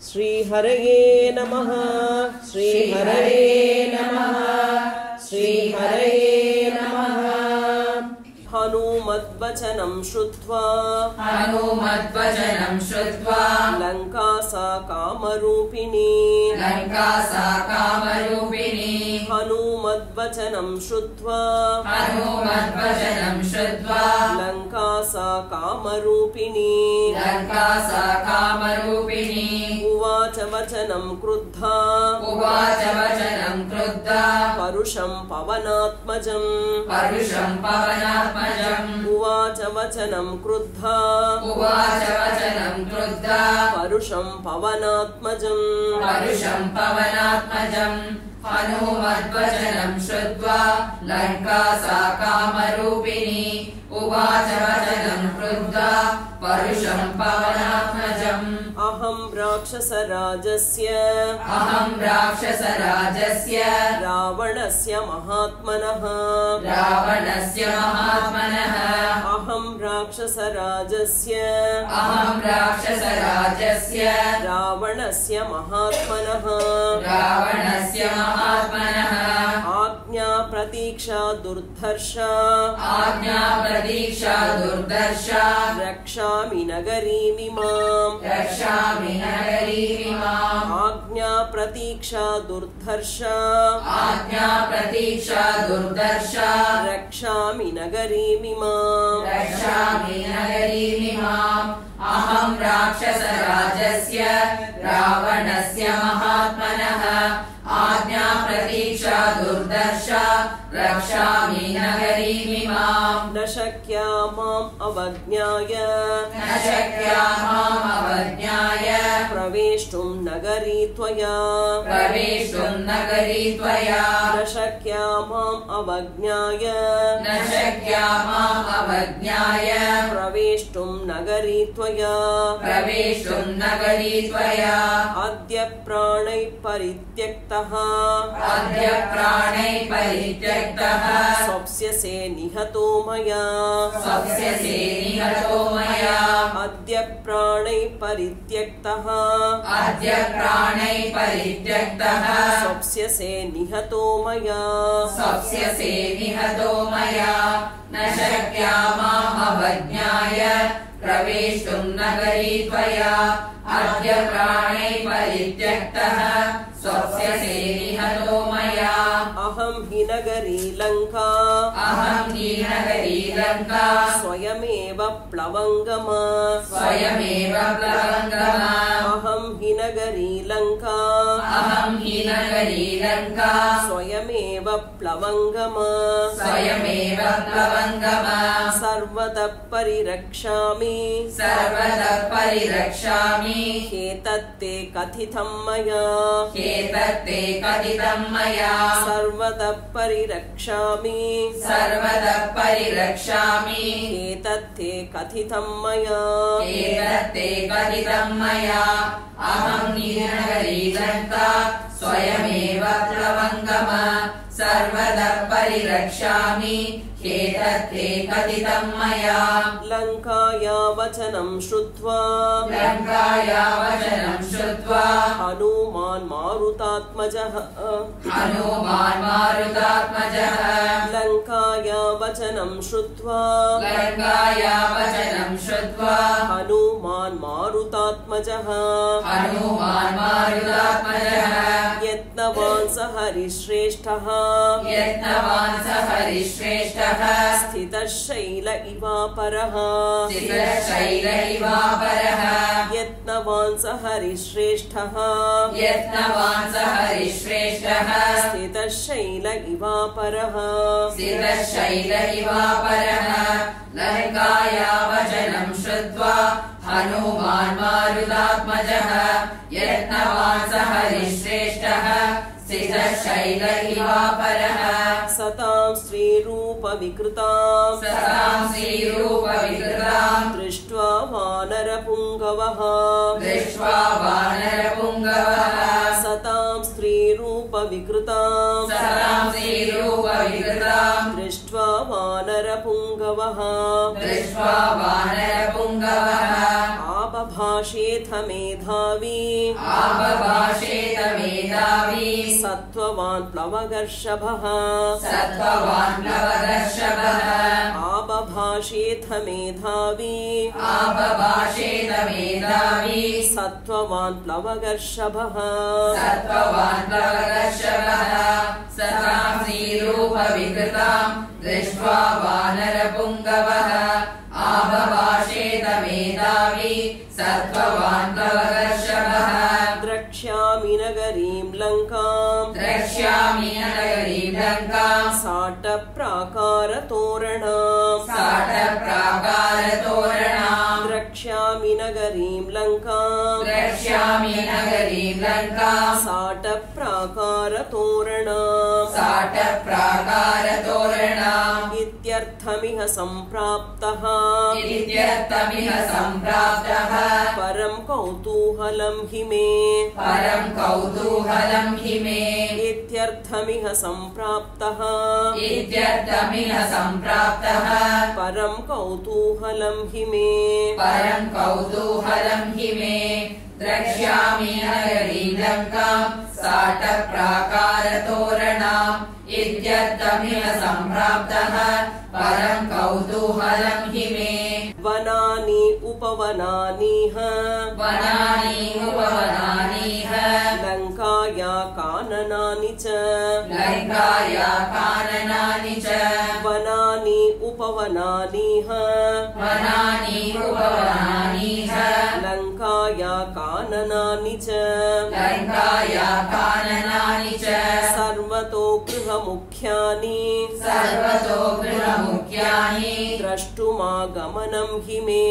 श्रीहरये नमः श्रीहरये नमः श्रीहरये नमः। हनुमद्वचनं श्रुत्वा लंका सा कामरूपिणी हनुमद्वचनं श्रुत्वा लंका सा कामरूपिणी उवाच वचनं क्रुद्धा परुषं पवनात्मजम् उवाच वचनं क्रुद्धा परुषं पवनात्मजम् हनुमद्वचनं श्रुत्वा लंका सा कामरूपिणी उवाच वचनं क्रुद्धा परुषं पवनात्मजम् अहं राक्षसराजस्य रावणस्य महात्मनः अहं राक्षसराजस्य रावणस्य महात्मनः आज्ञा प्रतीक्षा दुर्धर्ष रक्षामि नगरीमिमाम् आज्ञा प्रतीक्षा दुर्धर्ष रक्षामि नगरीमिमाम् अहं राक्षसराजस्य रावणस्य महात्मनः आज्ञा प्रतीक्षा दुर्धर्ष रक्षामि नगरीमिमाम् न शक्या माम् अवज्ञाय प्रवेष्टुं नगरी त्वया न शक्या माम् अवज्ञाय प्रवेष्टुं नगरी त्वया अद्य प्राणैः परित्यक्तः स्वप्स्यसे निहतो मया अद्य प्राणैः परित्यक्तः स्वप्स्यसे निहतो मया न शक्या माम् अवज्ञाय प्रवेष्टुं नगरी त्वया अद्य प्राणैः परित्यक्तः स्वप्स्यसे निहतो मया अहं हि नगरी लंका स्वयमेव प्लवङ्गमा अहं हि नगरी लंका स्वयमेव प्लवङ्गमा सर्वतः परिरक्षामि ह्येतत्ते कथितं मया सर्वतः परिरक्षामि ह्येतत्ते कथितं मया अहं नगरी लंका स्वयमेव प्लवङ्गमा सर्वतः परिरक्षामि ह्येतत्ते कथितं मया लंकाया वचनं श्रुत्वा हनुमान् मारुतात्मजः लंकाया वचनं श्रुत्वा हनुमान् मारुतात्मजः यत्नवान् स हरिश्रेष्ठः स्थितः शैल इवापरः यत्नवान् स हरिश्रेष्ठः स्थितः शैल इवापरः लंकाया वचनं श्रुत्वा हनुमान् मारुतात्मजः यत्नवान् स हरिश्रेष्ठः स्थितः शैल इवापरः सतां श्रीरूपविकृतां दृष्ट्वा वानरपुङ्गवः सतां स्त्रीरूपविकृतां दृष्ट्वा वानरपुङ्गवः आबभाष आबभाषेथ मेधावी आबभाषेत मेधावी सत्त्ववान् प्लवगर्षभः सत्त्ववान् प्लवगर्षभः आबभाषेथ मेधावी आबभाषेत मेधावी सत्त्ववान् प्लवगर्षभः सत्त्ववान् प्लवगर्षभः सतां श्रीरूपविकृतां दृष्ट्वा वानरपुङ्गवः आबभाषेत मेधावी सत्त्ववान् प्लवगर्षभः द्रक्ष्यामि नगरीं लङ्काम् द्रक्ष्यामि नगरीं लङ्कां साटप्राकारतोरणाम् साटप्राकारतोरणां द्रक्ष्यामि नगरीं लङ्काम् द्रक्ष्यामि नगरीं लङ्कां साटप्राकारतोरणाम् साटप्राकारतोरणाम् इत्यर्थमिह सम्प्राप्तः इत्यर्थमिह सम्प्राप्तः परं कौतूहलं हि मे परं कौतूहलं हि मे इत्यर्थमिह सम्प्राप्तः इत्यर्थमिह सम्प्राप्तः परं कौतूहलं हि मे परं कौतूहलं हि मे द्रक्ष्यामि नगरीं लङ्कां साटप्राकारतोरणाम् इत्यर्थमिह सम्प्राप्तः परं कौतूहलं हि मे वनानि उपवनानिह वनानि उपवनानिह लङ्काया काननानि च लङ्काया काननानि च वनानि उपवनानिह वनानि उपवनानिह लङ्काया काननानि च लङ्काया काननानि च सर्वतो गृहमुख्यानि सर्वतो गृहमुख्यानि द्रष्टुमागमनं हि मे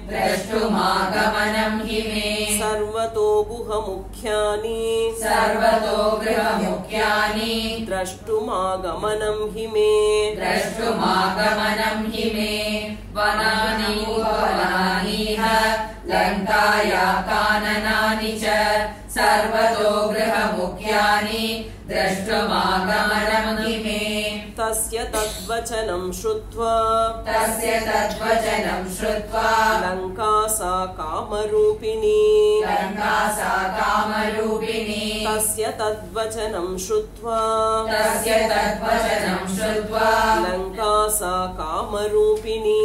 द्रष्टुमागमनं हि मे सर्वतो गुहमुख्यानि सर्वतो गृहमुख्यानि द्रष्टुमागमनं हि मे द्रष्टुमागमनं हि मे वनानि उपवनानिह लङ्काया काननानि च सर्वतो गृहमुख्यानि द्रष्टुमागमनं हि मे तस्य तद्वचनं श्रुत्वा तस्य तद्वचनं श्रुत्वा लङ्का सा कामरूपिणी लङ्का सा कामरूपिणी तस्य तद्वचनं श्रुत्वा तस्य तद्वचनं श्रुत्वा लङ्का सा कामरूपिणी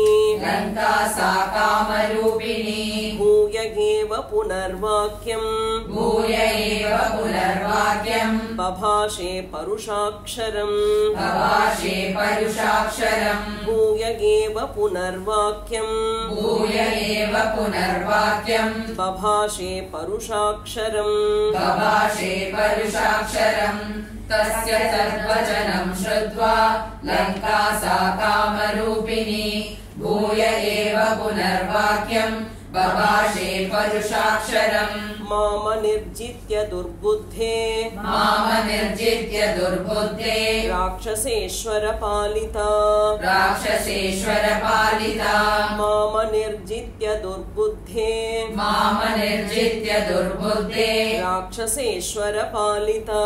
लङ्का सा कामरूपिणी भूय एव पुनर्वाक्यम् भूय एव पुनर्वाक्यम् बभाषे परुषाक्षरम् बभाषे परुषाक्षरम् भूय एव पुनर्वाक्यम् भूय एव पुनर्वाक्यम् बभाषे परुषाक्षरम् बभाषे परुषाक्षरम् तस्य तद्वचनं श्रुत्वा लङ्का सा कामरूपिणी भूय एव पुनर्वाक्यम् बभाषे परुषाक्षरम् मामनिर्जित्य दुर्बुद्धे मामनिर्जित्य दुर्बुद्धे राक्षसेश्वर पालिता राक्षसेश्वर पालिता मामनिर्जित्य दुर्बुद्धे मामनिर्जित्य दुर्बुद्धे राक्षसेश्वर पालिता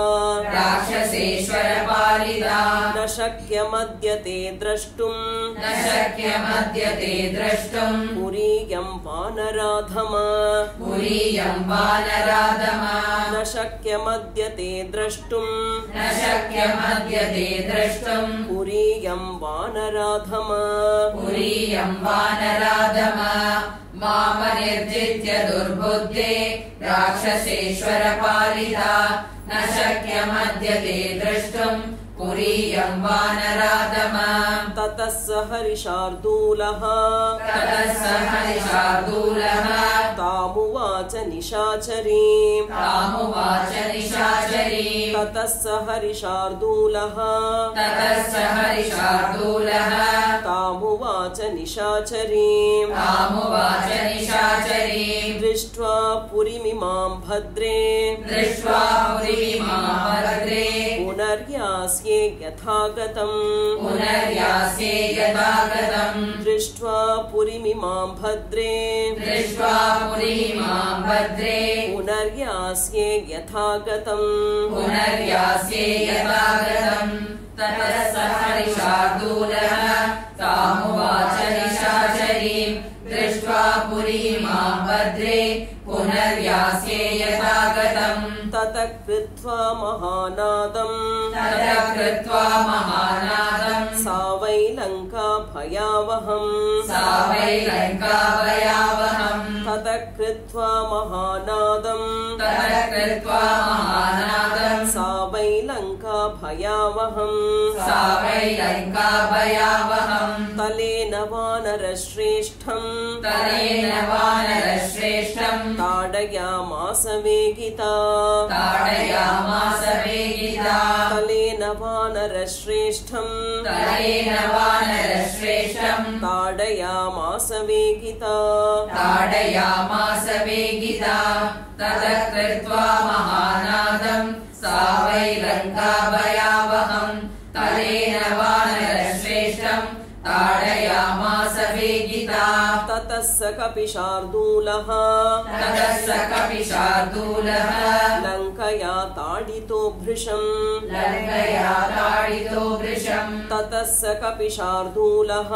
राक्षसेश्वर पालिता न शक्यमद्य ते द्रष्टुम् न शक्यमद्य ते द्रष्टुम् पुरीयं वानराधम पुरीयं वानराधम न शक्यमद्य ते द्रष्टुम् न शक्यमद्य ते द्रष्टुम् पुरीयं वानराधम पुरीयं वानराधम मामनिर्जित्य दुर्बुद्धे राक्षसेश्वर पालिता न शक्यमद्य ते द्रष्टुम् पुरीयं वानराधम ततः स हरिशार्दूलः ततः स हरिशार्दूलः तामुवाच निशाचरीम् तामुवाच निशाचरीम् ततः स हरिशार्दूलः ततः स हरिशार्दूलः तामुवाच निशाचरीम् तामुवाच निशाचरीम् दृष्ट्वा पुरीमिमां भद्रे दृष्ट्वा पुरीमिमां भद्रे पुनर्यास्ये यथागतम् पुनर्यास्ये यथागतम् दृष्ट्वा पुरीमिमां भद्रे दृष्ट्वा पुरीमिमां भद्रे पुनर्यास्ये यथागतम् पुनर्यास्ये यथागतम् ततः स हरिशार्दूलः तामुवाच निशाचरीम् दृष्ट्वा दृष्ट्वा पुरीमां भद्रे पुनर्यास्ये यथा गतम् ततः कृत्वा महानादम् कृत्वा महानादम् सा वै लङ्का भयावहम् सा वै लङ्का भयावहम् ततः कृत्वा महानादम् कृत्वा महानादम् सा वै लङ्का भयावहम् सा वै लङ्का भयावहम् तलेन वानरश्रेष्ठम् तलेन वानरश्रेष्ठम् ताडयामास वेगिता ताडयामास वेगिता तलेन वानरश्रेष्ठम् तलेन वानरश्रेष्ठम् ताडयामास वेगिता ताडयामास वेगिता ततः कृत्वा महानादम् सा वै लङ्का भयावहम् तलेन वानरश्रेष्ठम् ताडयामास वेगिता ततः स कपिशार्दूलः ततः स कपिशार्दूलः लङ्कया ताडितो भृशम् लङ्कया ताडितो वृषम् ततः स कपिशार्दूलः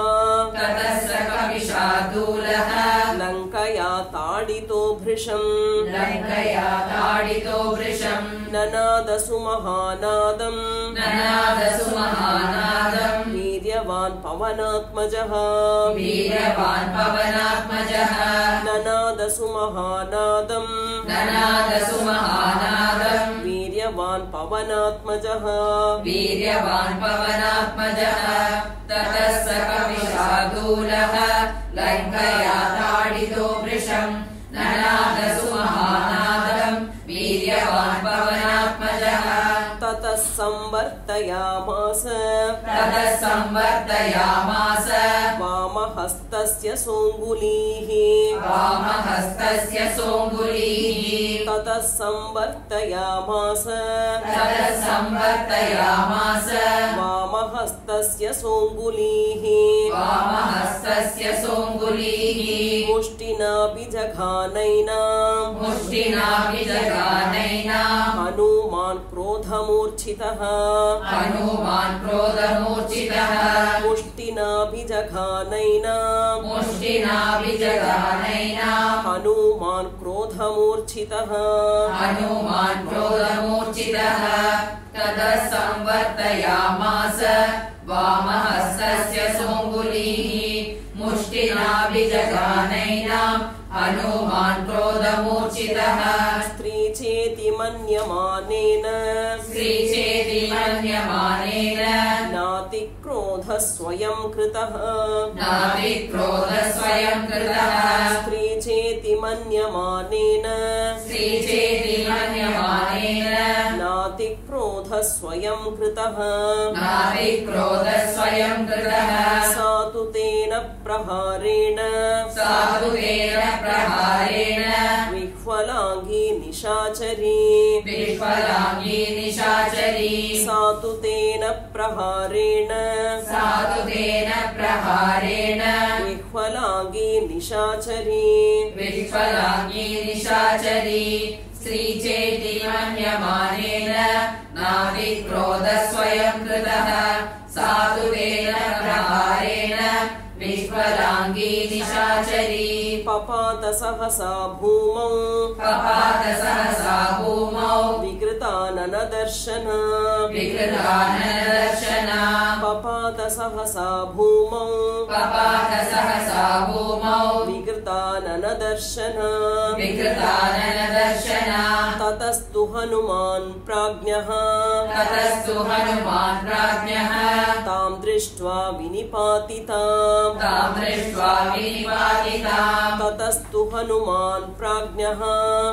ततः स कपिशार्दूलः लङ्कया ताडितो भृशम् लङ्कया ताडितो वृषम् ननादसु महानादम् ननादसु महानादम् वीर्यवान् पवनात्मजः वीर्यवान् पवनात्मजः ननादसु महानादम् ननादसु महानादम् वीर्यवान् पवनात्मजः वीर्यवान् पवनात्मजः ततः स कपिशार्दूलः लङ्कया ताडितो वृषम् ननादसु महानादम् वीर्यवान् पवनात्मजः ततः संवर्तयामास ततः संवर्तयामास वामहस्तस्य सोऽङ्गुलीः वामहस्तस्य सोऽङ्गुलीः ततः संवर्तयामास ततः संवर्तयामास वामहस्तस्य सोऽङ्गुलीः वामहस्तस्य सोऽङ्गुलीः मुष्टिनाभिजघानैना मुष्टिनाभिजघानैना हनूमान् क्रोधमूर्छितः हनूमान् क्रोधमूर्छितः मुष्टिनाभिजघानैना मुष्टिनाभिजघानैना हनूमान् क्रोधमूर्छितः हनूमान् क्रोधमूर्छितः ततः संवर्तयामास वामहस्तस्य सोऽङ्गुलीः मुष्टिनाभिजघानैना हनूमान् क्रोधमूर्छितः स्त्रीचेति मन्यमानेन स्त्रीचेति मन्यमानेन नातिक्रोधः स्वयं कृतः नातिक्रोधः स्वयं कृतः स्त्रीचेति मन्यमानेन स्त्रीचेति मन्यमानेन नातिक्रोधः स्वयं कृतः नातिक्रोधः स्वयं कृतः सा तु तेन प्रहारेण सा तु तेन प्रहारेण विह्वलाङ्गी निशाचरी विह्वलाङ्गी निशाचरी सा तु तेन प्रहारेण सा तु तेन प्रहारेण विह्वलाङ्गी निशाचरी विह्वलाङ्गी निशाचरी स्त्रीचेति मन्यमानेन नातिक्रोधः स्वयं कृतः सा तु तेन प्रहारेण विह्वलाङ्गी निशाचरी पपात सहसा भूमौ पपात सहसा भूमौ विकृताननदर्शन विकृताननदर्शन पपात सहसा भूमौ पपात सहसा भूमौ विकृताननदर्शन विकृताननदर्शन ततस्तु हनुमान् प्राज्ञः ततस्तु हनुमान् प्राज्ञः तां दृष्ट्वा विनिपातिताम् तां दृष्ट्वा विनिपातिताम् ततस्तु हनुमान् प्राज्ञः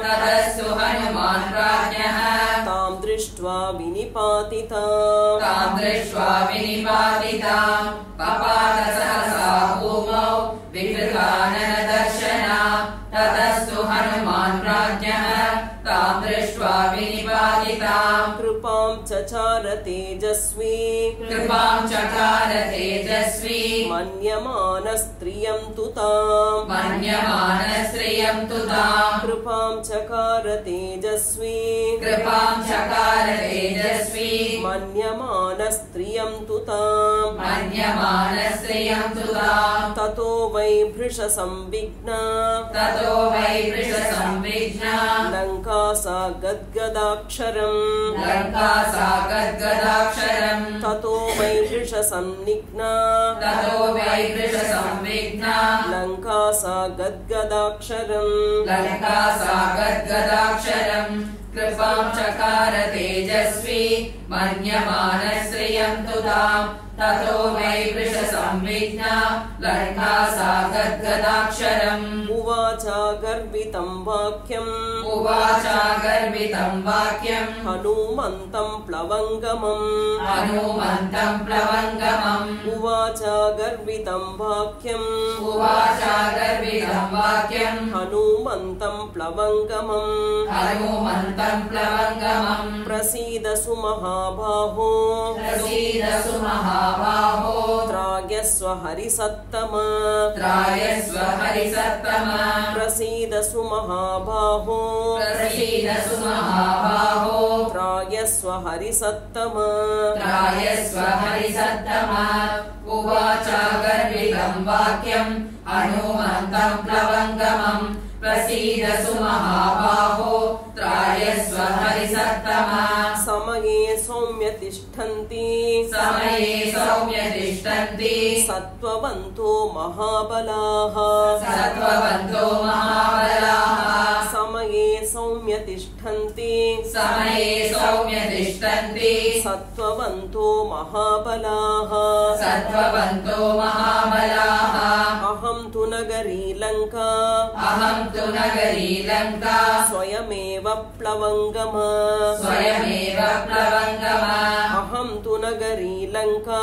ततस्तु हनुमान् प्राज्ञः तां दृष्ट्वा विनिपातिताम् तां दृष्ट्वा विनिपातिताम् पपात सहसा भूमौ विकृताननदर्शन ततस्तु हनुमान् प्राज्ञः तां दृष्ट्वा विनिपातिताम् कृपां चचार तेजस्वी कृपां चकार तेजस्वी मन्यमानस्त्रियं तु ताम् मन्यमानस्त्रियं तु ताम् कृपां चकार तेजस्वी कृपां चकार तेजस्वी मन्यमानस्त्रियं तु ताम् मन्यमानस्त्रियं तु ताम् ततो वै भृशसंविघ्ना ततो वै वृषसंविघ्ना लङ्का सा गद्गदाक्षरम् लङ्का सा गद्गदाक्षरम् ततो वै वृषसंनिघ्ना ततो वै वृषसंविघ्ना लङ्का सा गद्गदाक्षरम् लङ्का सा गद्गदाक्षरम् कृपां चकार तेजस्वी मन्यमानश्रियं तु ताम् ततो वै वृषसंविघ्ना लङ्का सा गद्गदाक्षरम् उवाच गर्वितं वाक्यम् उवाचा गर्वितं वाक्यम् हनुमन्तं प्लवङ्गमम् हनुमन्तं प्लवङ्गमम् उवाच गर्वितं वाक्यम् उवाचा गर्वितं वाक्यम् हनुमन्तं प्लवङ्गमम् हनुमन्तं प्लवङ्गमम् प्रसीद सुमहाबाहो प्रसीद सुमहाबाहो त्रायस्व हरिसत्तम त्रायस्व हरिसत्तम प्रसीद सुमहाबाहो प्रसीद सुमहाबाहो त्रायस्व हरिसत्तम त्रायस्व हरिसत्तम उवाचा गर्वितं वाक्यम् हनुमन्तं प्लवङ्गमम् प्रसीद सुमहाबाहो त्रायस्व हरिसत्तम समये सौम्य तिष्ठन्ति समये सौम्य तिष्ठन्ति सत्त्ववन्तो महाबलाः सत्त्ववन्तो महाबलाः समये सौम्य तिष्ठन्ति समये सौम्य तिष्ठन्ति सत्त्ववन्तो महाबलाः सत्त्ववन्तो महाबलाः अहं तु नगरी लङ्का अहं तु नगरी लङ्का स्वयमेव प्लवङ्गम स्वयमेव प्लवङ्गम अहं तु नगरी लङ्का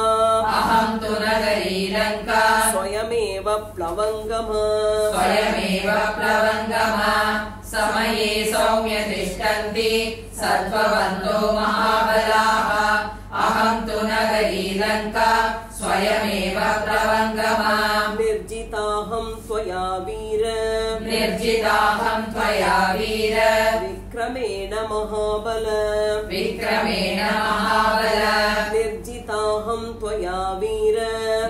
अहं तु नगरी लङ्का स्वयमेव प्लवङ्गम स्वयमेव प्लवङ्गम समये सौम्य तिष्ठन्ति सत्त्ववन्तो महाबलाः अहं तु नगरी लङ्का स्वयमेव प्लवङ्गम निर्जिताहं त्वया वीर निर्जिताहं त्वया वीर विक्रमेण महाबल विक्रमेण महाबल निर्जिताहं त्वया वीर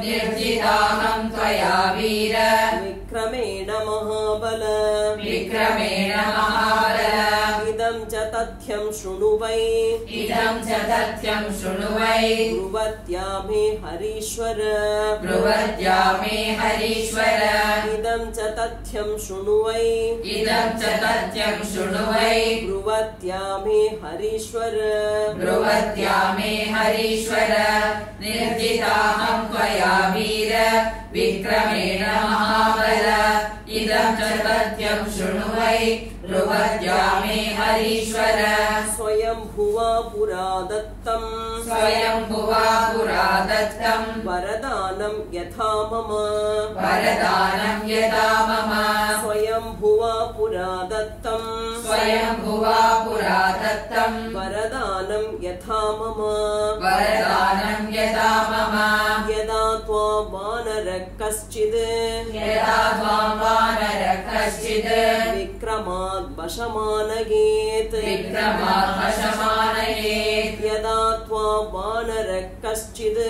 निर्जिताहं त्वया वीर विक्रमेण महाबल विक्रमेण महाबल इदं च तथ्यं शृणु वै इदं च तथ्यं शृणु वै ब्रुवत्या मे हरीश्वर ब्रुवत्या मे हरीश्वर इदं च तथ्यं शृणु वै इदं च तथ्यं शृणु वै ब्रुवत्या मे हरीश्वर ब्रुवत्या मे हरीश्वर निर्जिताहं त्वया वीर विक्रमेण महाबल इदं च तथ्यं शृणु वै ब्रुवत्या मे हरीश्वर स्वयंभुवा पुरा दत्तं स्वयंभुवा पुरा दत्तं वरदानं यथा मम वरदानं यदा मम स्वयंभुवा पुरा दत्तं स्वयंभुवा पुरा दत्तं वरदानं यथा मम वरदानं यदा मम यदा त्वां वानरः कश्चिद् यदा त्वां वानरः कश्चिद् विक्रमाद् वशमानयेत् विक्रमात् वशमानयेत् यदा त्वां वानरः कश्चिद्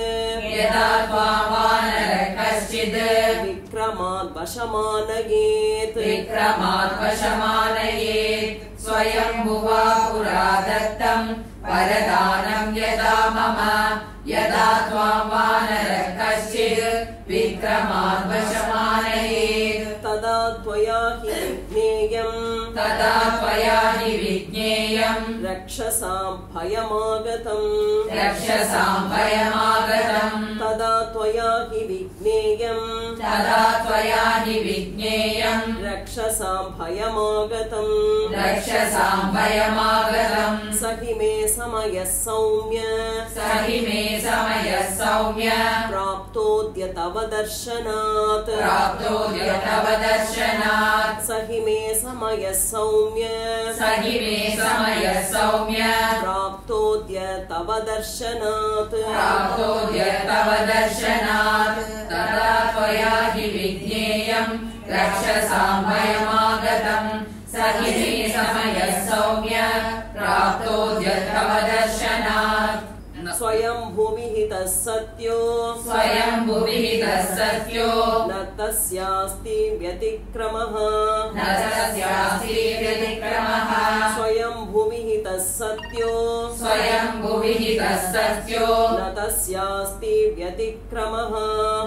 यदा त्वां वानरः कश्चिद् विक्रमाद् वशमानयेत् विक्रमात् वशमानयेत् स्वयंभुवा पुरा दत्तं वरदानं यदा मम यदा त्वां वानरः कश्चिद् विक्रमात् वशमानयेत् तदा त्वया हि विज्ञेयम् तदा त्वया हि विज्ञेयम् रक्षसां भयमागतम् रक्षसां भयमागतम् तदा त्वया हि विज्ञेयम् तदा त्वया हि विज्ञेयम् रक्षसां भयमागतम् रक्षसां भयमागतम् स हि मे समयः सौम्य स हि मे समयः सौम्य प्राप्तोऽद्य तव दर्शनात् प्राप्तोऽद्य तव दर्शनात् स हि मे समयः सौम्य स हि मे समयः सौम्य प्राप्तोऽद्य तव दर्शनात् प्राप्तोऽद्य तव दर्शनात् तदा त्वया हि विज्ञेयम् रक्षसां भयमागतम् स हि मे समयः सौम्य प्राप्तोऽद्य तव दर्शनात् स्वयंभुविहितः सत्यो स्वयंभुविहितः सत्यो न तस्यास्ति व्यतिक्रमः न तस्यास्ति व्यतिक्रमः स्वयंभुविहितः सत्यो स्वयंभुविहितः सत्यो न तस्यास्ति व्यतिक्रमः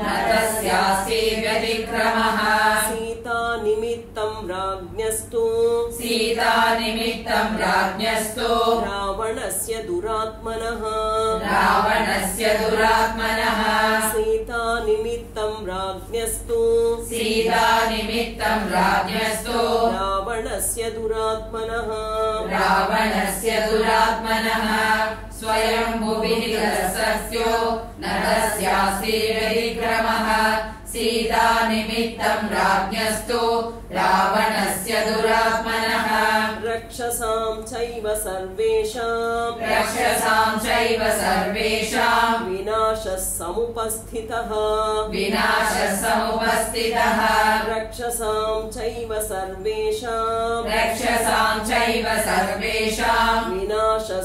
न तस्यास्ति व्यतिक्रमः सीता निमित्तं राज्ञस्तु सीतानिमित्तं राज्ञस्तु रावणस्य दुरात्मनः रावणस्य दुरात्मनः सीता निमित्तं राज्ञस्तु सीतानिमित्तं राज्ञस्तु रावणस्य दुरात्मनः रावणस्य दुरात्मनः स्वयंभुविहितः सत्यो न तस्यास्ति व्यतिक्रमः सीतानिमित्तं राज्ञस्तु रावणस्य दुरात्मनः रक्षसां चैव सर्वेषां विनाशः समुपस्थितः रक्षसां चैव सर्वेषां विनाशः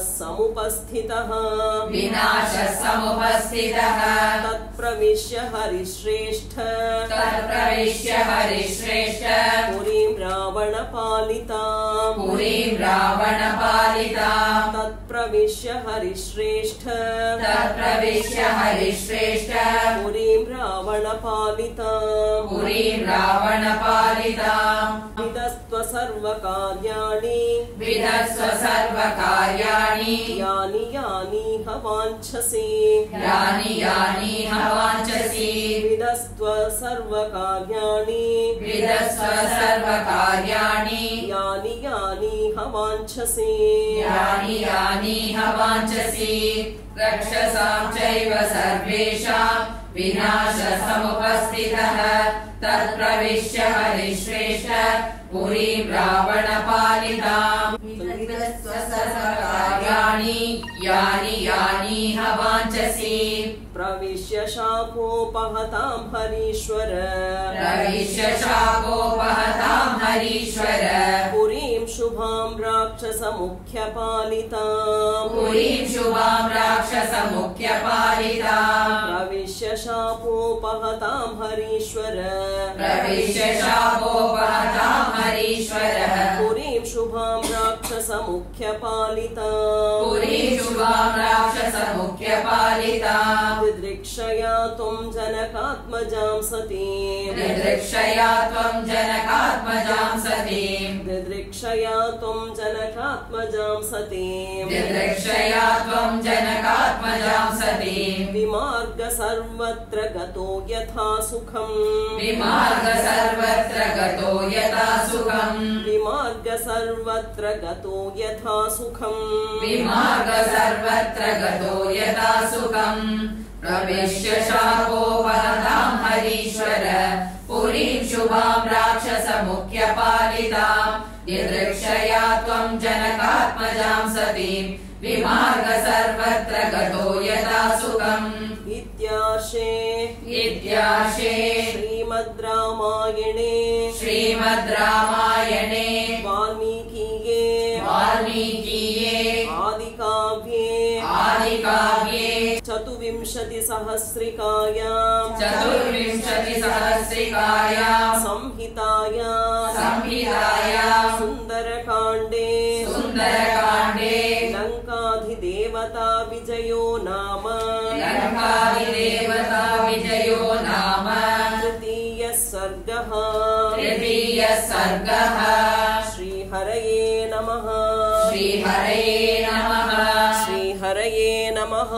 समुपस्थितः तत्प्रविश्य हरिश्रेष्ठ पुरीं रावणपालितां तत्प्रविश्य हरिश्रेष्ठ पुरीं रावणपालितां विदस्त्व सर्वकार्याणि यानि यानीह वाञ्छसि विदस्त्व सर्वकार्याणि यानि यानीह वाञ्छसि रक्षसां चैव सर्वेषां विनाशः समुपस्थितः तत्प्रविश्य हरिश्रेष्ठ पुरीं रावणपालिताम् यानि यानीह वाञ्छसि प्रविश्य शापोपहतां हरीश्वर पुरीं शुभां राक्षसमुख्यपालिताम् प्रविश्य शापोपहतां हरीश्वर पुरीं शुभां राक्षसमुख्यपालिताम् दिदृक्षया त्वं जनकात्मजां सतीं दिदृक्षया त्वं जनकात्मजां सतीं विमार्ग सर्वत्र गतो यथा सुखम् विमार्ग सर्वत्र गतो यथा सुखम् प्रविश्य शापोपहतां हरीश्वर पुरीं शुभां राक्षसमुख्यपालिताम् दिदृक्षया त्वं जनकात्मजां सतीं विमार्ग सर्वत्र गतो यथा सुखम् इत्यार्षे श्रीमद् रामायणे वाल्मीकीये आदिकाव्ये चतुर्विंशतिसहस्रिकायां संहितायां सुन्दरकाण्डे लङ्काधिदेवता विजयो नाम तृतीयः सर्गः श्रीहरये नमः श्रीहरये नमः